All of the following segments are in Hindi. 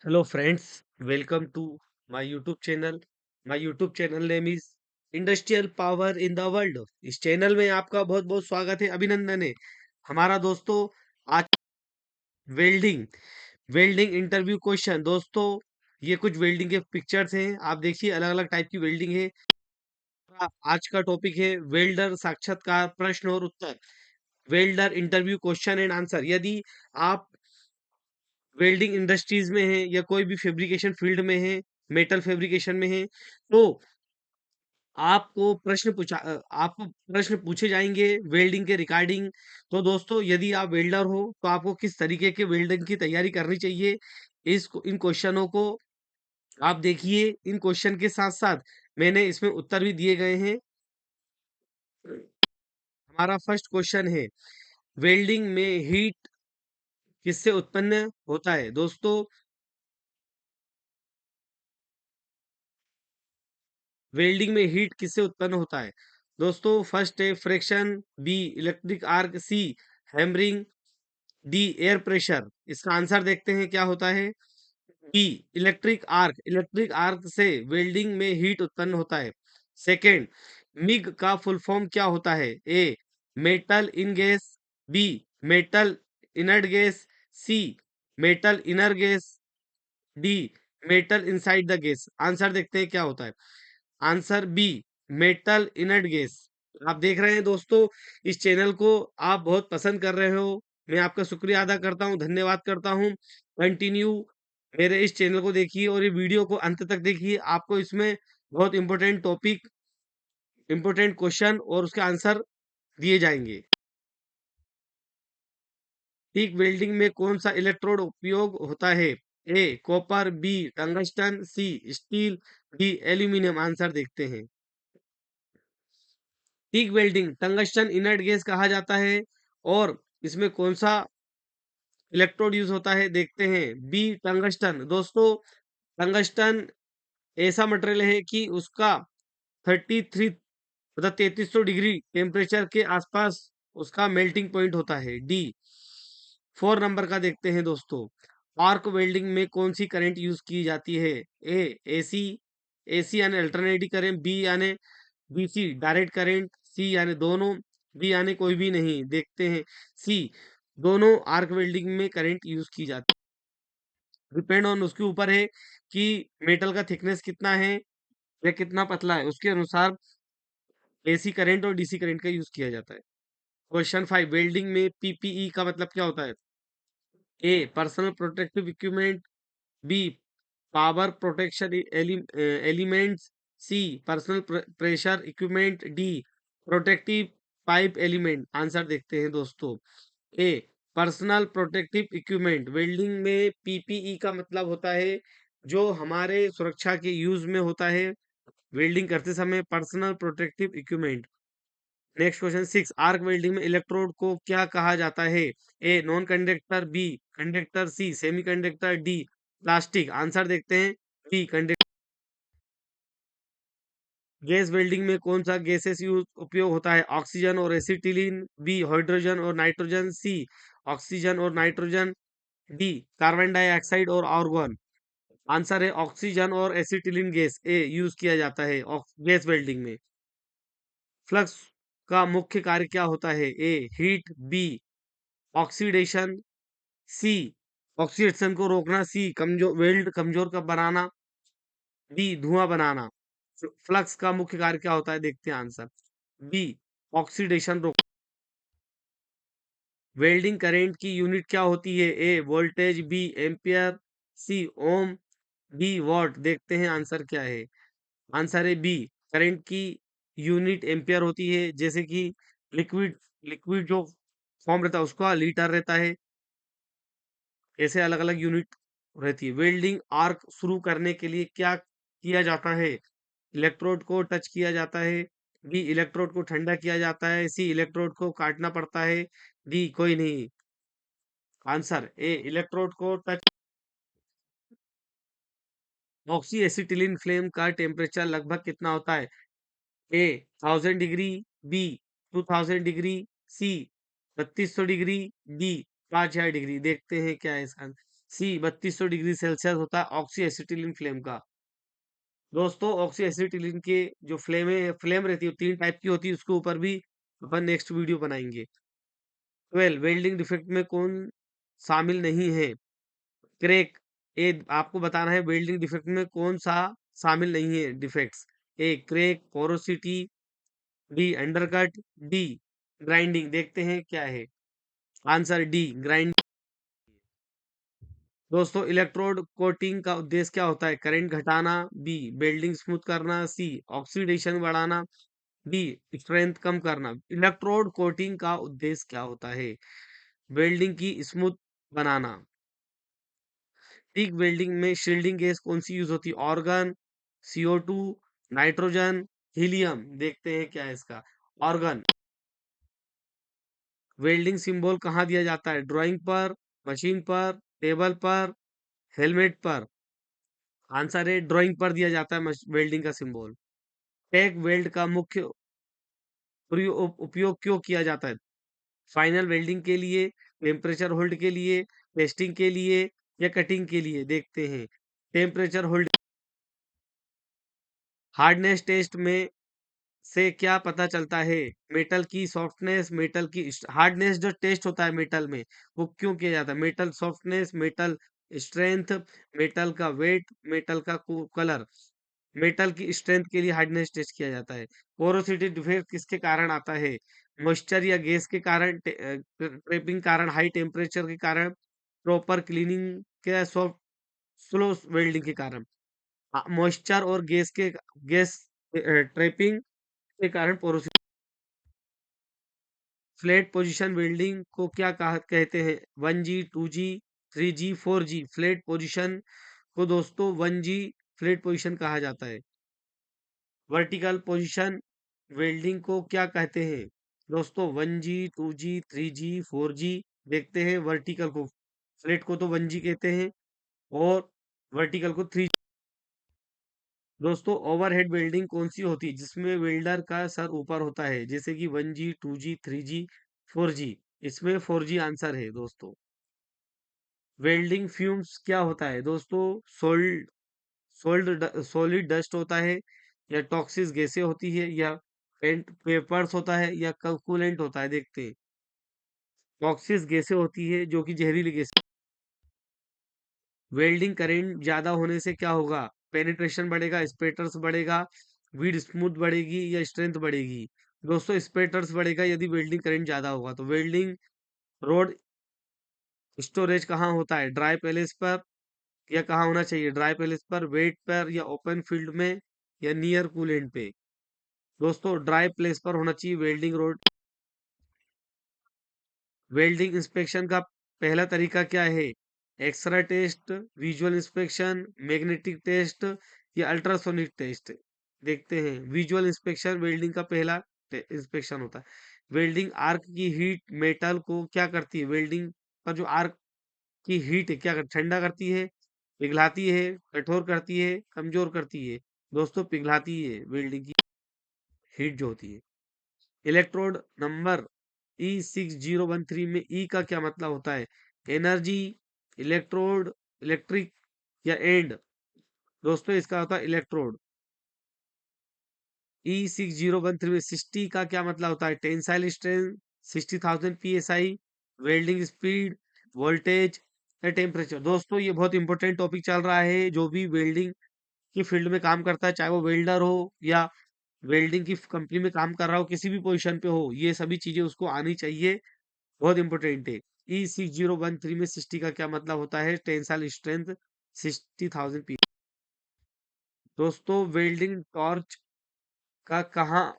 Hello friends, welcome to my YouTube channel. My YouTube channel name is Industrial Power in the World. इस चैनल में आपका बहुत बहुत स्वागत है, अभिनंदन है। हमारा दोस्तों आज वेल्डिंग वेल्डिंग इंटरव्यू क्वेश्चन। दोस्तों ये कुछ वेल्डिंग के पिक्चर्स हैं, आप देखिए अलग अलग टाइप की वेल्डिंग है। आज का टॉपिक है वेल्डर साक्षात्कार प्रश्न और उत्तर। Welder interview question and answer. यदि आप वेल्डिंग इंडस्ट्रीज में हैं या कोई भी फैब्रिकेशन फील्ड में है, मेटल फैब्रिकेशन में है, तो आपको प्रश्न पूछे जाएंगे वेल्डिंग के रिगार्डिंग। तो दोस्तों यदि आप वेल्डर हो तो आपको किस तरीके के वेल्डिंग की तैयारी करनी चाहिए, इन क्वेश्चनों को आप देखिए। इन क्वेश्चन के साथ साथ मैंने इसमें उत्तर भी दिए गए हैं। हमारा फर्स्ट क्वेश्चन है, वेल्डिंग में हीट किससे उत्पन्न होता है। दोस्तों वेल्डिंग में हीट किससे उत्पन्न होता है। दोस्तों फर्स्ट है friction, B electric arc, C hammering, D air pressure. इसका आंसर देखते हैं क्या होता है। B electric arc. Electric arc से वेल्डिंग में हीट उत्पन्न होता है। सेकेंड, मिग का फुल फॉर्म क्या होता है। A metal in gas, B metal inert gas, C metal inner gas, D metal inside the gas. Answer देखते हैं क्या होता है। Answer B metal inert gas. आप देख रहे हैं दोस्तों, इस चैनल को आप बहुत पसंद कर रहे हो। मैं आपका शुक्रिया अदा करता हूं, धन्यवाद करता हूं। कंटिन्यू मेरे इस चैनल को देखिए और ये वीडियो को अंत तक देखिए। आपको इसमें बहुत इंपॉर्टेंट टॉपिक, इंपॉर्टेंट क्वेश्चन और उसके आंसर दिए जाएंगे। टिक वेल्डिंग में कौन सा इलेक्ट्रोड उपयोग होता है। ए कॉपर, बी टंगस्टन, सी स्टील, डी एल्यूमिनियम। आंसर देखते हैं। टिक वेल्डिंग टंगस्टन इनर्ट गैस कहा जाता है। और इसमें कौन सा इलेक्ट्रोड यूज होता है देखते हैं। B tungsten. दोस्तों टंगस्टन ऐसा मटेरियल है कि उसका 33 मतलब 3300 डिग्री टेम्परेचर के आसपास उसका मेल्टिंग पॉइंट होता है। डी 4 नंबर का देखते हैं दोस्तों, आर्क वेल्डिंग में कौन सी करंट यूज की जाती है। ए एसी, एसी यानी अल्टरनेटिंग करंट, बी यानी डीसी डायरेक्ट करंट, सी यानी दोनों, डी यानी कोई भी नहीं। देखते हैं सी, दोनों आर्क वेल्डिंग में करंट यूज की जाती है। डिपेंड ऑन उसके ऊपर है कि मेटल का थिकनेस कितना है या कितना पतला है, उसके अनुसार एसी करंट और डीसी करंट का यूज किया जाता है। क्वेश्चन 5, वेल्डिंग में पीपीई का मतलब क्या होता है। A personal protective equipment, B power protection elements, C personal pressure equipment, D protective pipe element. Answer देखते हैं दोस्तों। A personal protective equipment. Welding में पीपीई का मतलब होता है जो हमारे सुरक्षा के यूज में होता है वेल्डिंग करते समय, personal protective equipment. Next question 6, arc welding में इलेक्ट्रोड को क्या कहा जाता है। A non conductor, B conductor, C semiconductor, D plastic. Answer देखते हैं बी कंडक्टर। गैस वेल्डिंग में कौन सा गैसेस यूज उपयोग होता है। ऑक्सीजन और एसिटिलीन, बी हाइड्रोजन और नाइट्रोजन, सी ऑक्सीजन और नाइट्रोजन, डी कार्बन डाइऑक्साइड और आर्गन। आंसर है ऑक्सीजन और एसिटिलीन गैस ए यूज किया जाता है गैस वेल्डिंग में। फ्लक्स का मुख्य कार्य क्या होता है। ए हीट, बी ऑक्सीडेशन, सी ऑक्सीडेशन को रोकना, सी कमजोर वेल्ड कमजोर का बनाना, डी धुआं बनाना। फ्लक्स का मुख्य कार्य क्या होता है देखते हैं आंसर। बी ऑक्सीडेशन रोक। वेल्डिंग करंट की यूनिट क्या होती है। A voltage, B ampere, C ohm, D watt. देखते हैं आंसर क्या है। आंसर है बी, करंट की यूनिट एम्पियर होती है। जैसे कि लिक्विड लिक्विड जो फॉर्म रहता है उसका लीटर रहता है, ऐसे अलग अलग यूनिट रहती है। वेल्डिंग आर्क शुरू करने के लिए क्या किया जाता है। इलेक्ट्रोड को टच किया जाता है, बी इलेक्ट्रोड को ठंडा किया जाता है, सी इलेक्ट्रोड को काटना पड़ता है, डी कोई नहीं। आंसर ए इलेक्ट्रोड को टच। ऑक्सी एसिटिलीन फ्लेम का टेम्परेचर लगभग कितना होता है। ए 1000 डिग्री, बी 2000 डिग्री, सी 3200 डिग्री, डी 5000 डिग्री। देखते हैं क्या है इसका आंसर। सी 3200 डिग्री सेल्सियस होता है ऑक्सी एसिटिलीन फ्लेम का। दोस्तों ऑक्सी एसिटिलीन के जो फ्लेम रहती है 3 टाइप की होती है, उसके ऊपर भी अपन नेक्स्ट वीडियो बनाएंगे। 12 वेल्डिंग डिफेक्ट में कौन शामिल नहीं है? क्रैक। ए आपको बताना है वेल्डिंग डिफेक्ट में कौन सा शामिल नहीं है defects. A crack, porosity, B undercut, D grinding. देखते हैं क्या है आंसर, डी ग्राइंड। दोस्तों इलेक्ट्रोड कोटिंग का उद्देश्य क्या होता है? करंट घटाना, बी वेल्डिंग स्मूथ करना, सी ऑक्सीडेशन बढ़ाना, डी स्ट्रेंथ कम करना। इलेक्ट्रोड कोटिंग का उद्देश्य क्या होता है? वेल्डिंग की स्मूथ बनाना। टिक वेल्डिंग में शील्डिंग गैस कौन सी यूज होती है? Organ, CO2, nitrogen, helium. देखते हैं क्या है इसका ऑर्गन। वेल्डिंग सिंबल कहाँ दिया जाता है? ड्राइंग पर, मशीन पर, टेबल पर, हेलमेट पर। आंसर है ड्राइंग पर दिया जाता है वेल्डिंग का सिंबल। टैग वेल्ड का मुख्य उपयोग क्यों किया जाता है? फाइनल वेल्डिंग के लिए, टेम्परेचर होल्ड के लिए, टेस्टिंग के लिए, या कटिंग के लिए। देखते हैं टेम्परेचर होल्ड। हार्डनेस टेस्ट में से क्या पता चलता है? मेटल की सॉफ्टनेस, मेटल की हार्डनेस जो टेस्ट होता है मेटल में, वो क्यों किया जाता है? Metal softness, metal strength, metal का वेट, मेटल का कलर। मेटल की स्ट्रेंथ के लिए हार्डनेस टेस्ट किया जाता है। पोरोसिटी डिफेक्ट किसके कारण आता है? मॉइस्चर या गैस के कारण, ट्रेपिंग कारण, हाई टेम्परेचर के कारण, प्रॉपर क्लीनिंग के सॉफ्ट स्लो वेल्डिंग के कारण। मॉइस्चर और गैस ट्रेपिंग के कारण पोरोसिटी। फ्लैट पोजीशन वेल्डिंग को क्या कहा कहते हैं? 1G, 2G, 3G, 4G। Flat position को दोस्तों 1G फ्लैट पोजीशन कहा जाता है। वर्टिकल पोजीशन वेल्डिंग को क्या कहते हैं? दोस्तों 1G, 2G, 3G, 4G। देखते हैं वर्टिकल को, फ्लैट को तो 1G कहते हैं और वर्टिकल को 3G। दोस्तों ओवरहेड वेल्डिंग कौन सी होती है जिसमें वेल्डर का सर ऊपर होता है? जैसे कि 1G, 2G, 3G, 4G। इसमें 4G आंसर है दोस्तों। वेल्डिंग फ्यूम्स क्या होता है? दोस्तों सॉलिड डस्ट होता है, या टॉक्सिस गैसें होती है, या पेंट पेपर्स होता है, या कूलेंट होता है। देखते हैं टॉक्सिस गैसें होती है जो कि जहरीली गैस। वेल्डिंग करंट ज्यादा होने से क्या होगा? पेनिट्रेशन बढ़ेगा, स्पेटर्स बढ़ेगा, वीड स्मूथ बढ़ेगी, या स्ट्रेंथ बढ़ेगी। दोस्तों स्पेटर्स बढ़ेगा यदि वेल्डिंग करंट ज्यादा होगा। तो वेल्डिंग रोड स्टोरेज कहाँ होता है? ड्राई पैलेस पर, या कहाँ होना चाहिए? ड्राई पैलेस पर, वेट पर, या ओपन फील्ड में, या नियर कूलेंट पे। दोस्तों ड्राई प्लेस पर होना चाहिए वेल्डिंग रोड। वेल्डिंग इंस्पेक्शन का पहला तरीका क्या है? X-ray test, visual inspection, magnetic test, या अल्ट्रासोनिक टेस्ट। देखते हैं विजुअल इंस्पेक्शन वेल्डिंग का पहला इंस्पेक्शन होता है। वेल्डिंग आर्क की हीट मेटल को क्या करती है? वेल्डिंग का जो आर्क की हीट है क्या ठंडा करती है, पिघलाती है, कठोर करती है, कमजोर करती है? दोस्तों पिघलाती है वेल्डिंग की हीट जो होती है। इलेक्ट्रोड नंबर E6013 में ई का क्या मतलब होता है? एनर्जी, इलेक्ट्रोड, इलेक्ट्रिक, या एंड। दोस्तों इसका होता है इलेक्ट्रोड। E6013 में 60 का क्या मतलब होता है? Tensile strength, 60,000 PSI, welding speed, voltage, या टेम्परेचर। दोस्तों ये बहुत इंपॉर्टेंट टॉपिक चल रहा है। जो भी वेल्डिंग की फील्ड में काम करता है, चाहे वो वेल्डर हो या वेल्डिंग की कंपनी में काम कर रहा हो, किसी भी पोजीशन पे हो, ये सभी चीजें उसको आनी चाहिए। बहुत इंपॉर्टेंट है। E6013 में 60 का क्या मतलब होता है? Tensile strength 60,000 P. दोस्तों वेल्डिंग टॉर्च का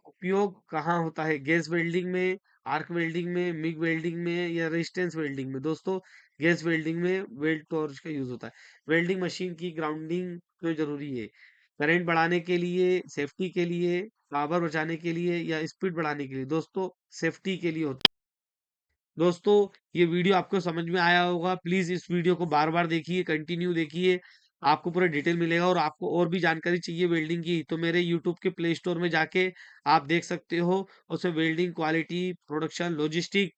उपयोग कहाँ होता है? गैस वेल्डिंग में, आर्क वेल्डिंग में, मिग वेल्डिंग में, या रेजिस्टेंस वेल्डिंग में? दोस्तों गैस वेल्डिंग में वेल्ड टॉर्च का यूज होता है। वेल्डिंग मशीन की ग्राउंडिंग क्यों जरूरी है? करंट बढ़ाने के लिए, सेफ्टी के लिए, पावर बचाने के लिए, या स्पीड बढ़ाने के लिए? दोस्तों सेफ्टी के लिए होता है। दोस्तों ये वीडियो आपको समझ में आया होगा। प्लीज इस वीडियो को बार बार देखिए, कंटिन्यू देखिए, आपको पूरा डिटेल मिलेगा। और आपको और भी जानकारी चाहिए वेल्डिंग की तो मेरे यूट्यूब के प्ले स्टोर में जाके आप देख सकते हो। उसमें welding quality, production, logistic,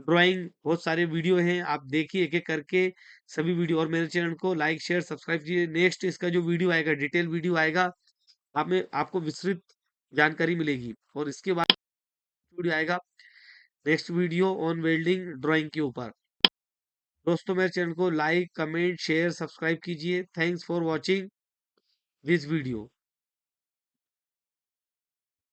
drawing बहुत सारे वीडियो हैं, आप देखिए एक-एक करके सभी वीडियो, और मेरे चैनल को लाइक, शेयर, सब्सक्राइब कीजिए। नेक्स्ट इसका जो वीडियो आएगा, डिटेल वीडियो आएगा, आपको विस्तृत जानकारी मिलेगी, और इसके बाद वीडियो आएगा, next video on welding drawing के ऊपर। दोस्तों मेरे चैनल को लाइक, कमेंट, शेयर, सब्सक्राइब कीजिए। Thanks for watching this video.